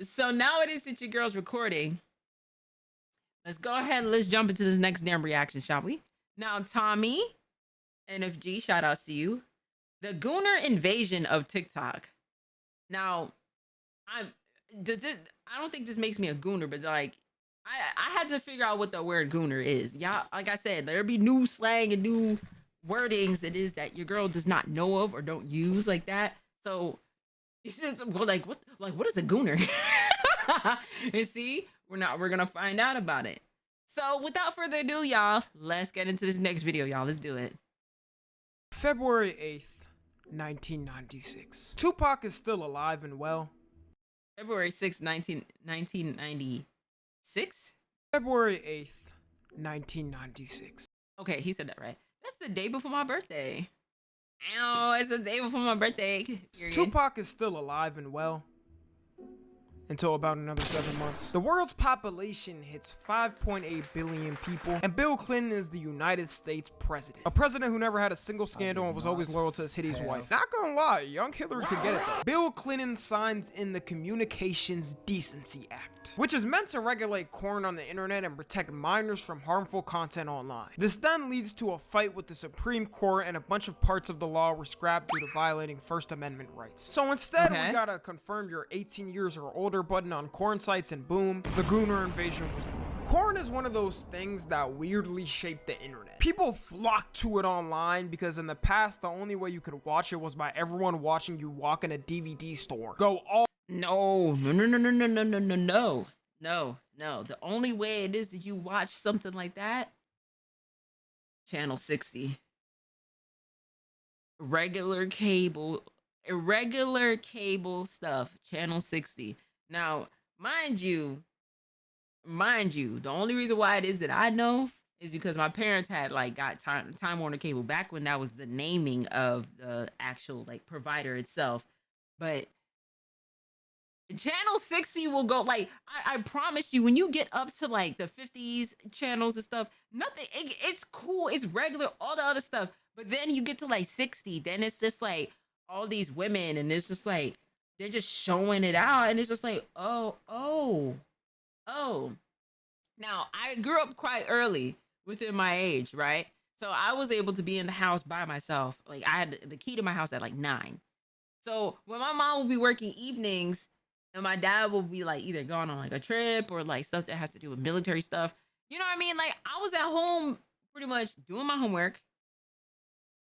So now it is that your girl's recording. Let's go ahead and let's jump into this next damn reaction, shall we? Now, Tommy, NFG, shout outs to you. The Gooner invasion of TikTok. Now, I don't think this makes me a Gooner, but like I had to figure out what the word Gooner is. Yeah, like I said, there'll be new slang and new wordings it is that your girl does not know of or don't use like that. So like what is a Gooner? And see, we're gonna find out about it. So without further ado, y'all, let's get into this next video, y'all. Let's do it. February 8th, 1996. Tupac is still alive and well. February 6th, 1996? February 8th, 1996. Okay, he said that right. That's the day before my birthday. Ow, it's the day before my birthday. Period. Tupac is still alive and well. Until about another 7 months. The world's population hits 5.8 billion people, and Bill Clinton is the United States president. A president who never had a single scandal and was always loyal to his hideous wife. Not gonna lie, young Hillary could get it though. Bill Clinton signs in the Communications Decency Act, which is meant to regulate porn on the internet and protect minors from harmful content online. This then leads to a fight with the Supreme Court, and a bunch of parts of the law were scrapped due to violating First Amendment rights. So instead, we gotta confirm you're 18 years or older button on corn sites, and boom, the Gooner invasion was born. Corn is one of those things that weirdly shaped the internet. People flocked to it online because in the past, the only way you could watch it was by everyone watching you walk in a DVD store. No. The only way it is that you watch something like that, channel 60. Irregular cable stuff, channel 60. Now, mind you, the only reason why it is that I know is because my parents had like got Time Warner Cable back when that was the naming of the actual like provider itself. But channel 60 will go like I promise you, when you get up to like the 50s channels and stuff, nothing it's cool, it's regular, all the other stuff. But then you get to like 60, then it's just like all these women, and it's just like they're just showing it out, and it's just like, oh. Now, I grew up quite early within my age, right? So I was able to be in the house by myself. Like, I had the key to my house at like 9. So when my mom would be working evenings and my dad will be like either gone on like a trip or like stuff that has to do with military stuff, you know what I mean? Like, I was at home pretty much doing my homework,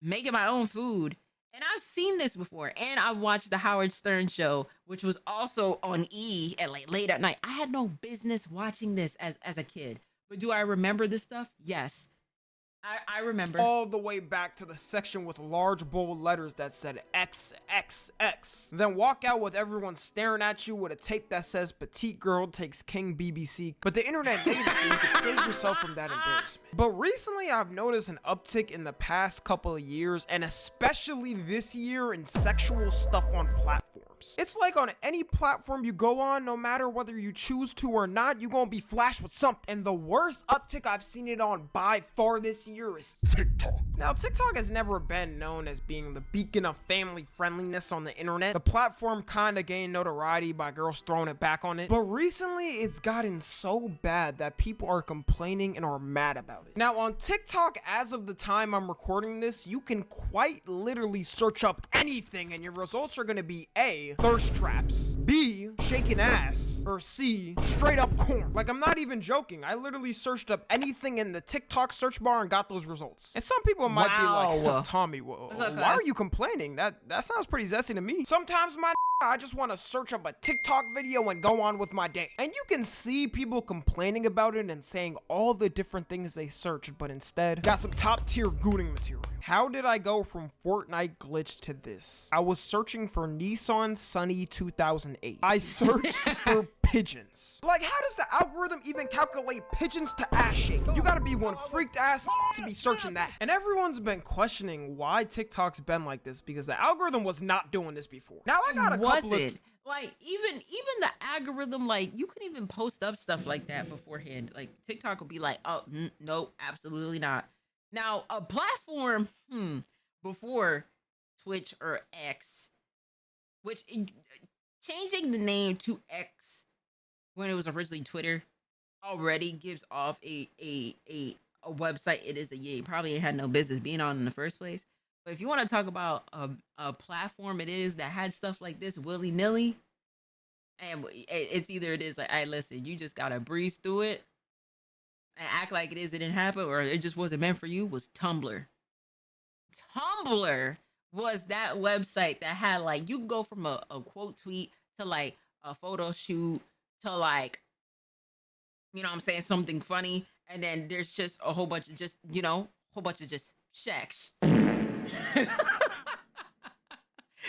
making my own food. And I've seen this before, and I watched the Howard Stern show, which was also on E at like late at night. I had no business watching this as a kid, but do I remember this stuff? Yes, I remember. All the way back to the section with large bold letters that said XXX. Then walk out with everyone staring at you with a tape that says petite girl takes King BBC. But the internet made it so you could save yourself from that embarrassment. But recently I've noticed an uptick in the past couple of years, and especially this year, in sexual stuff on platforms. It's like on any platform you go on, no matter whether you choose to or not, you're gonna be flashed with something. And the worst uptick I've seen it on by far this year is TikTok. Now, TikTok has never been known as being the beacon of family friendliness on the internet. The platform kinda gained notoriety by girls throwing it back on it, but recently it's gotten so bad that people are complaining and are mad about it. Now, on TikTok, as of the time I'm recording this, you can quite literally search up anything and your results are gonna be A, thirst traps, B, shaking ass, or C, straight up corn. Like, I'm not even joking. I literally searched up anything in the TikTok search bar and got those results. And some people might be like, Tommy, why are you complaining? That sounds pretty zesty to me. Sometimes I just want to search up a TikTok video and go on with my day. And you can see people complaining about it and saying all the different things they searched, but instead got some top tier gooning material. How did I go from Fortnite glitch to this? I was searching for Nissan Sunny 2008. I searched for pigeons. Like, how does the algorithm even calculate pigeons to ass shaking? You gotta be one freaked ass to be searching that. And everyone's been questioning why TikTok's been like this, because the algorithm was not doing this before. Now I got a couple of... Like, even the algorithm, like, you could even post up stuff like that beforehand. Like, TikTok will be like, oh, no, absolutely not. Now, a platform, before Twitch or X, which changing the name to X when it was originally Twitter, already gives off a website. It is a you probably ain't had no business being on in the first place. But if you want to talk about a platform, it is that had stuff like this willy nilly, and it's either it is like, hey, listen, you just gotta breeze through it and act like it didn't happen, or it just wasn't meant for you. Was Tumblr. Tumblr was that website that had like you go from a quote tweet to like a photo shoot to like, you know what I'm saying, something funny, and then there's just a whole bunch of just, whole bunch of just shacks.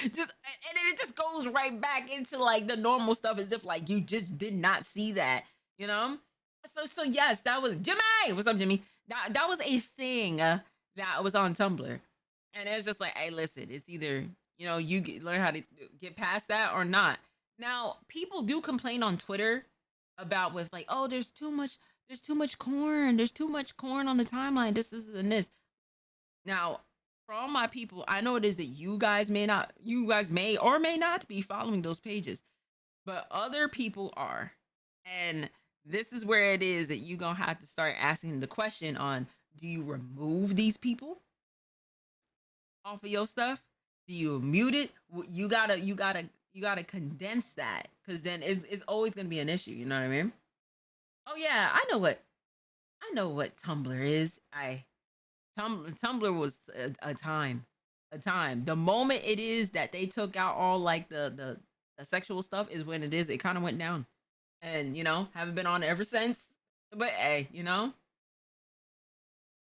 Just and then it just goes right back into like the normal stuff as if like you just did not see that, you know? So yes, that was Jimmy. What's up, Jimmy? That was a thing that was on Tumblr. And it's just like, hey, listen, it's either, learn how to get past that or not. Now, people do complain on Twitter about with like, oh, there's too much corn. There's too much corn on the timeline. This, and this. Now, for all my people, I know it is that you guys may or may not be following those pages, but other people are. And this is where it is that you're going to have to start asking the question on, do you remove these people off of your stuff? Do you mute it? You gotta condense that, because then it's always gonna be an issue. You know what I mean? Oh yeah, I know what Tumblr is. Tumblr was a time. The moment it is that they took out all like the sexual stuff is when it kind of went down, and haven't been on it ever since. But hey,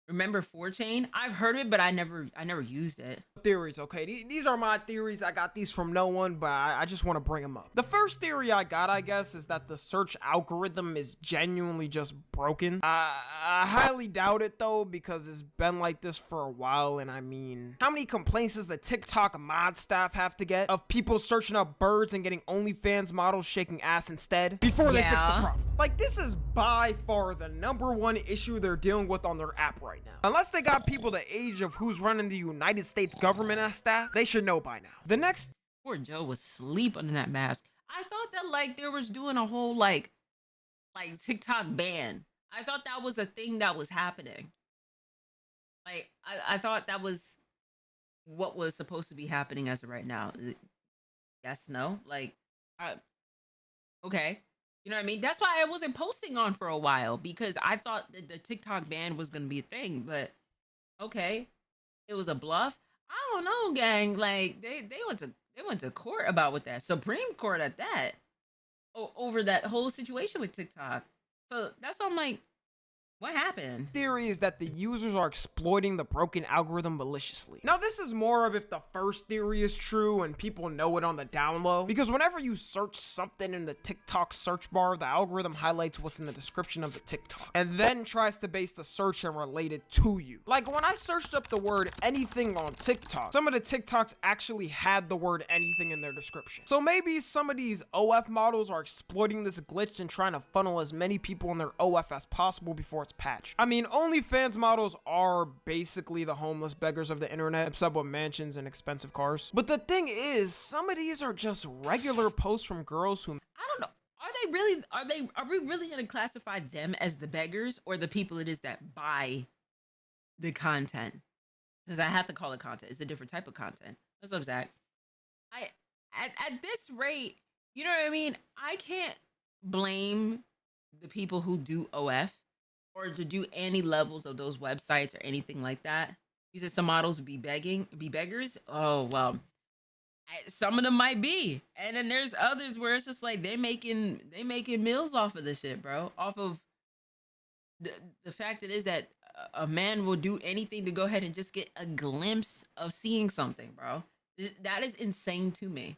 remember 4chan? I've heard of it, but I never used it. Theories, okay? These are my theories. I got these from no one, but I just want to bring them up. The first theory I got, I guess, is that the search algorithm is genuinely just broken. I highly doubt it, though, because it's been like this for a while, and I mean, how many complaints does the TikTok mod staff have to get of people searching up birds and getting OnlyFans models shaking ass instead before they fix the problem? Like, this is by far the #1 issue they're dealing with on their app right now. Unless they got people the age of who's running the United States government as staff, they should know by now. The next... Poor Joe was asleep under that mask. I thought that like there was doing a whole like TikTok ban. I thought that was a thing that was happening. Like I thought that was what was supposed to be happening as of right now. Yes, no, like, okay. You know what I mean? That's why I wasn't posting on for a while, because I thought that the TikTok ban was going to be a thing, but okay. It was a bluff. I don't know, gang. Like they went to court about with that. Supreme Court at that. Over that whole situation with TikTok. So that's why I'm like, what happened? Theory is that the users are exploiting the broken algorithm maliciously. Now, this is more of if the first theory is true and people know it on the down low, because whenever you search something in the TikTok search bar, the algorithm highlights what's in the description of the TikTok and then tries to base the search and relate it to you. Like when I searched up the word anything on TikTok, some of the TikToks actually had the word anything in their description. So maybe some of these OF models are exploiting this glitch and trying to funnel as many people in their OF as possible before it's patch. I mean, OnlyFans models are basically the homeless beggars of the internet, except with mansions and expensive cars. But the thing is, some of these are just regular posts from girls who... I don't know. Are we really going to classify them as the beggars or the people it is that buy the content? Because I have to call it content. It's a different type of content. What's up, Zach? At this rate, you know what I mean? I can't blame the people who do OF or to do any levels of those websites or anything like that. You said some models would be beggars. Oh, well, some of them might be. And then there's others where it's just like they making meals off of this shit, bro. Off of the fact that is that a man will do anything to go ahead and just get a glimpse of seeing something, bro. That is insane to me.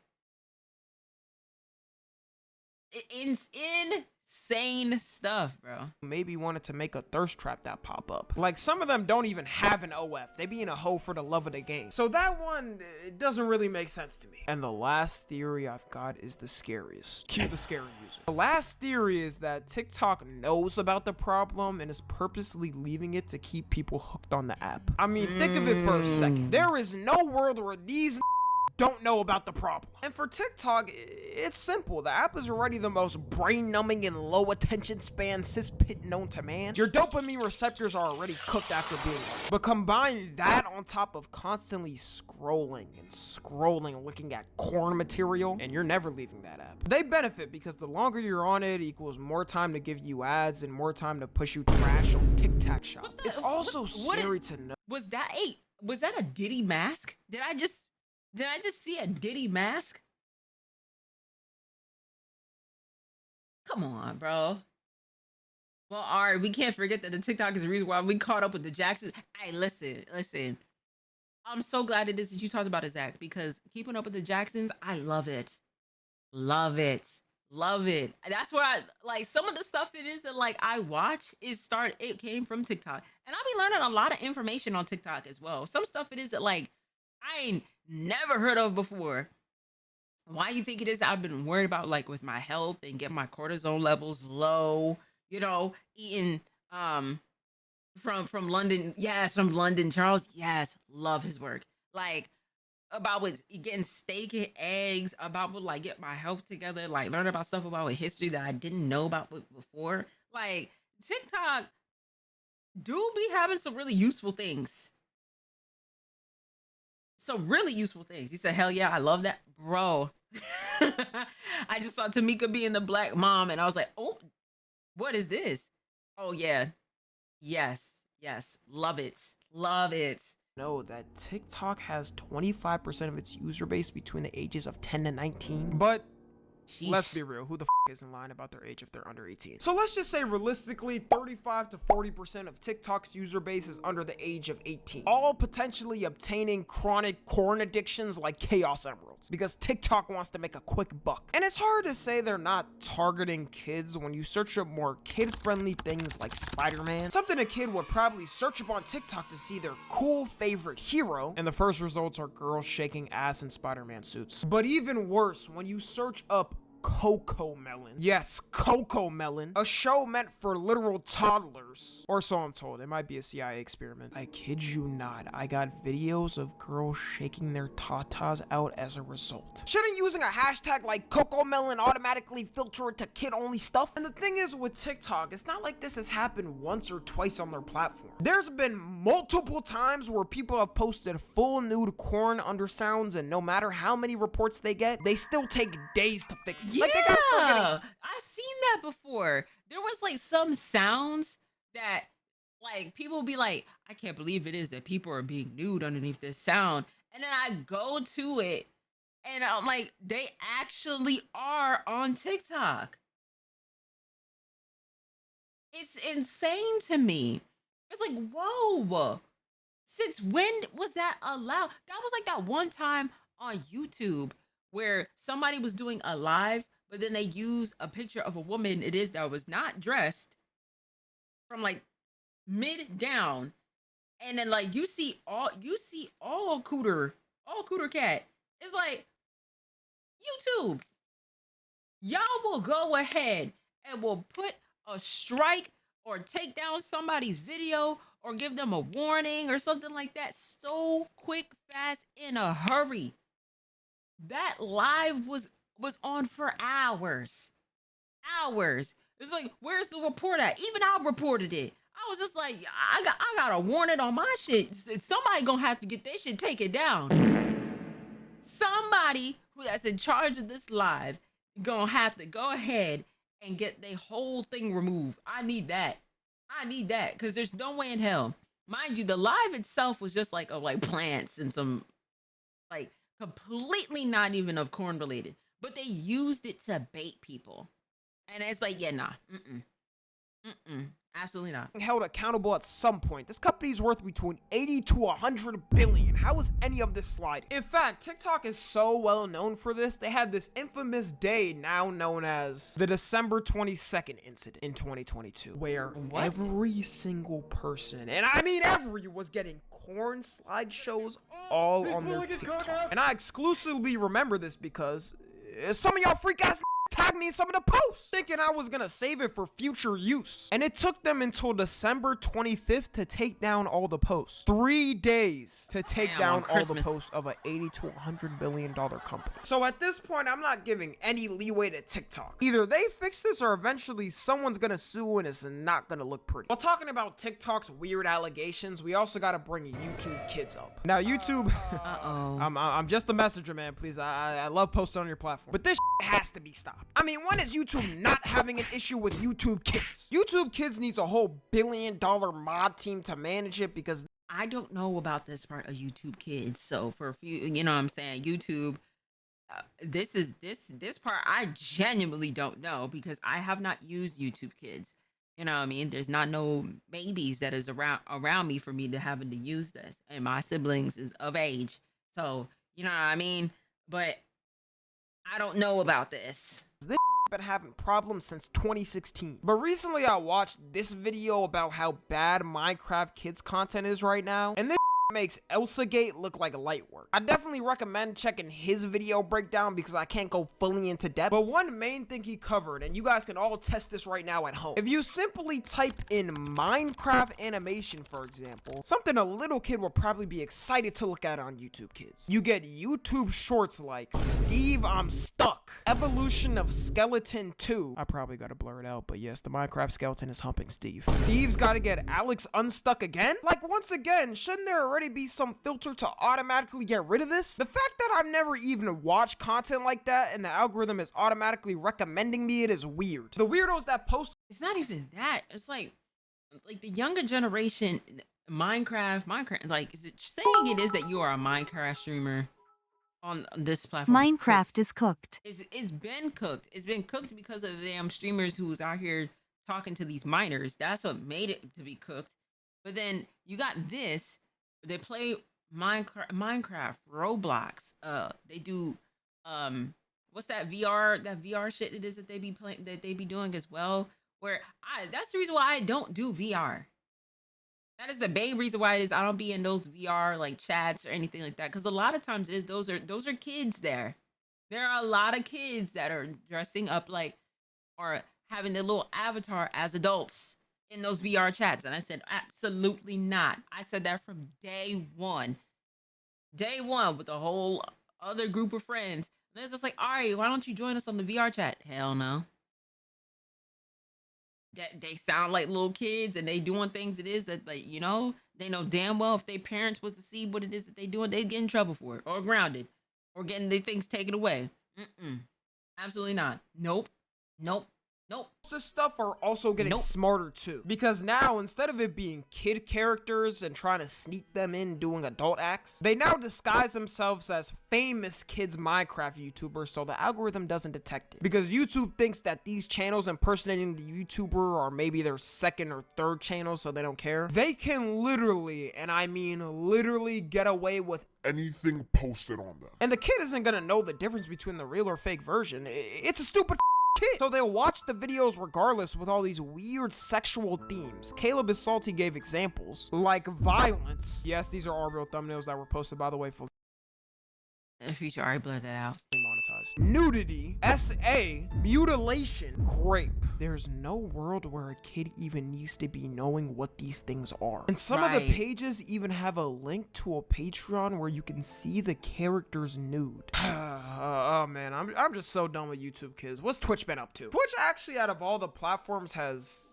Insane stuff, bro. Maybe wanted to make a thirst trap that pop up. Like some of them don't even have an OF. They be in a hoe for the love of the game. So that one, it doesn't really make sense to me. And the last theory I've got is the scariest. Cue the scary user. The last theory is that TikTok knows about the problem and is purposely leaving it to keep people hooked on the app. I mean, think of it for a second. There is no world where these don't know about the problem. And for TikTok, it's simple. The app is already the most brain-numbing and low attention span cispit known to man. Your dopamine receptors are already cooked after being on. But combine that on top of constantly scrolling and scrolling, looking at corn material, and you're never leaving that app. They benefit because the longer you're on it equals more time to give you ads and more time to push you trash on TikTok shop. It's also scary to know. Was that a Diddy mask? Did I just see a Diddy mask? Come on, bro. Well, all right, we can't forget that the TikTok is the reason why we caught up with the Jacksons. Hey, listen. I'm so glad it is that you talked about it, Zach, because keeping up with the Jacksons, I love it. Love it. That's where I like some of the stuff it is that like I watch it came from TikTok. And I'll be learning a lot of information on TikTok as well. Some stuff it is that like I ain't never heard of before. Why you think it is I've been worried about like with my health and get my cortisol levels low, you know, eating from London. Yes, from London. Charles, yes, love his work. Like about with getting steak and eggs, about with like get my health together, like learn about stuff about with history that I didn't know about before. Like TikTok do be having some really useful things. Some really useful things. He said, hell yeah, I love that. Bro. I just saw Tamika being the black mom and I was like, oh, what is this? Oh yeah. Yes. Love it. Know that TikTok has 25% of its user base between the ages of 10 to 19. But Sheesh. let's be real, who the isn't lying about their age if they're under 18? So let's just say realistically, 35 to 40% of TikTok's user base is under the age of 18. All potentially obtaining chronic corn addictions like Chaos Emeralds, because TikTok wants to make a quick buck. And it's hard to say they're not targeting kids when you search up more kid-friendly things like Spider-Man, something a kid would probably search up on TikTok to see their cool favorite hero, and the first results are girls shaking ass in Spider-Man suits. But even worse, when you search up Coco Melon. Yes, Coco Melon. A show meant for literal toddlers. Or so I'm told. It might be a CIA experiment. I kid you not. I got videos of girls shaking their tatas out as a result. Shouldn't using a hashtag like Coco Melon automatically filter it to kid-only stuff? And the thing is with TikTok, it's not like this has happened once or twice on their platform. There's been multiple times where people have posted full nude corn undersounds, and no matter how many reports they get, they still take days to fix it. Yeah, like they gotta start getting... I've seen that before. There was like some sounds that like people be like, I can't believe it is that people are being nude underneath this sound. And then I go to it and I'm like, they actually are on TikTok. It's insane to me. It's like, whoa, since when was that allowed? That was like that one time on YouTube where somebody was doing a live, but then they used a picture of a woman that was not dressed from like mid down, and then like you see all cooter cat. It's like, YouTube, y'all will go ahead and will put a strike or take down somebody's video or give them a warning or something like that so quick, fast, in a hurry. That live was on for hours. It's like, where's the report at? Even I reported it. I was just like, I got a warning on my shit. Somebody gonna have to get their shit taken down. Somebody that's in charge of this live gonna have to go ahead and get their whole thing removed. I need that, because there's no way in hell. Mind you, the live itself was just like plants and some like completely not even of corn related, but they used it to bait people. And it's like, yeah, nah, absolutely not. Held accountable at some point. This company's worth between 80 to 100 billion. How is any of this sliding? In fact, TikTok is so well known for this, they had this infamous day now known as the December 22nd incident in 2022, where every single person, and I mean every, was getting corn slideshows all on their TikTok. And I exclusively remember this because some of y'all freak ass tag me in some of the posts, thinking I was gonna save it for future use. And it took them until December 25th to take down all the posts. 3 days to take down all the posts of a $80 to $100 billion company. So at this point, I'm not giving any leeway to TikTok. Either they fix this or eventually someone's gonna sue and it's not gonna look pretty. While talking about TikTok's weird allegations, we also gotta bring YouTube Kids up. Now YouTube, I'm just the messenger, man, please. I love posting on your platform, but this has to be stopped. I mean, when is YouTube not having an issue with YouTube Kids? YouTube Kids needs a whole $1 billion mod team to manage it because I don't know about this part of YouTube Kids. So for a few, you know what I'm saying, YouTube, this part I genuinely don't know because I have not used YouTube Kids. You know what I mean? There's not no babies that is around me for me to having to use this. And my siblings is of age. So, you know what I mean? But I don't know about this. This been having problems since 2016. But recently I watched this video about how bad Minecraft Kids content is right now. And this makes ElsaGate look like light work. I definitely recommend checking his video breakdown because I can't go fully into depth. But one main thing he covered, and you guys can all test this right now at home. If you simply type in Minecraft animation, for example, something a little kid will probably be excited to look at on YouTube Kids. You get YouTube shorts like Steve, I'm stuck. Evolution of Skeleton 2. I probably gotta blur it out, but yes, the Minecraft skeleton is humping Steve. Steve's gotta get Alex unstuck again? Like, once again, shouldn't there already be some filter to automatically get rid of this? The fact that I've never even watched content like that and the algorithm is automatically recommending me it is weird. The weirdos that post— It's not even that. It's like the younger generation, Minecraft, like, is it saying it is that you are a Minecraft streamer on this platform? Minecraft is cooked. It's been cooked. It's been cooked because of the damn streamers who's out here talking to these minors. That's what made it to be cooked. But then you got this. They play Minecraft, Roblox. They do what's that VR shit it is that they be playing, that they be doing as well. That's the reason why I don't do VR. That is the main reason why it is I don't be in those VR like chats or anything like that. Because a lot of times those are kids there. There are a lot of kids that are dressing up like or having their little avatar as adults in those VR chats. And I said, absolutely not. I said that from day one with a whole other group of friends. And it's just like, Ari, why don't you join us on the VR chat? Hell no. They sound like little kids and they doing things it is that, like, you know, they know damn well if their parents was to see what it is that they doing, they'd get in trouble for it or grounded or getting their things taken away. Absolutely not. Nope. This stuff are also getting smarter too, because now instead of it being kid characters and trying to sneak them in doing adult acts, they now disguise themselves as famous kids Minecraft YouTubers so the algorithm doesn't detect it. Because YouTube thinks that these channels impersonating the YouTuber are maybe their second or third channel, so they don't care. They can literally, and I mean literally, get away with anything posted on them. And the kid isn't gonna know the difference between the real or fake version. It's a stupid kid. So they'll watch the videos regardless with all these weird sexual themes. Caleb is Salty gave examples like violence. Yes, these are all real thumbnails that were posted, by the way, for In the future, I blur that out. monetized. Nudity, SA, mutilation, grape. There's no world where a kid even needs to be knowing what these things are. And some of the pages even have a link to a Patreon where you can see the characters nude. Oh man, I'm just so done with YouTube Kids. What's Twitch been up to? Twitch actually, out of all the platforms, has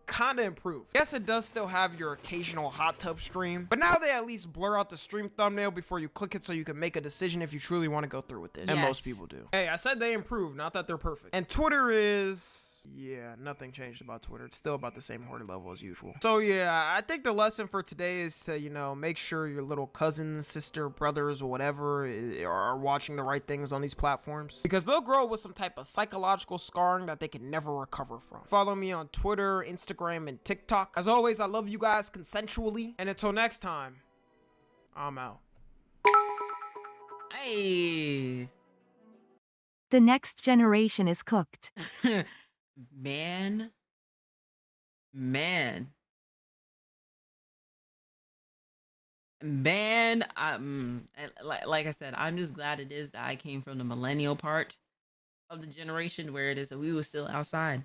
kind of improved. Yes, it does still have your occasional hot tub stream, but now they at least blur out the stream thumbnail before you click it so you can make a decision if you truly want to go through with it. And most people do. Hey, I said they improved, not that they're perfect. And Twitter is... yeah, nothing changed about Twitter. It's still about the same horny level as usual. So yeah, I think the lesson for today is to, you know, make sure your little cousins, sister, brothers, or whatever are watching the right things on these platforms, because they'll grow with some type of psychological scarring that they can never recover from. Follow me on Twitter, Instagram, and TikTok. As always, I love you guys consensually, and until next time, I'm out. Hey. The next generation is cooked. Man, like I said, I'm just glad it is that I came from the millennial part of the generation where it is that we were still outside.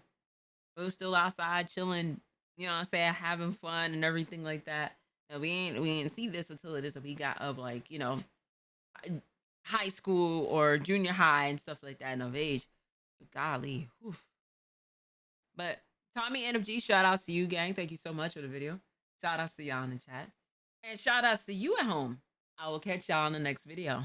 We were still outside chilling, you know what I'm saying, having fun and everything like that. And we ain't see this until it is that we got of like, you know, high school or junior high and stuff like that and of age. But golly. Whew. But Tommy NFG, shout outs to you, gang. Thank you so much for the video. Shout outs to y'all in the chat. And shout outs to you at home. I will catch y'all in the next video.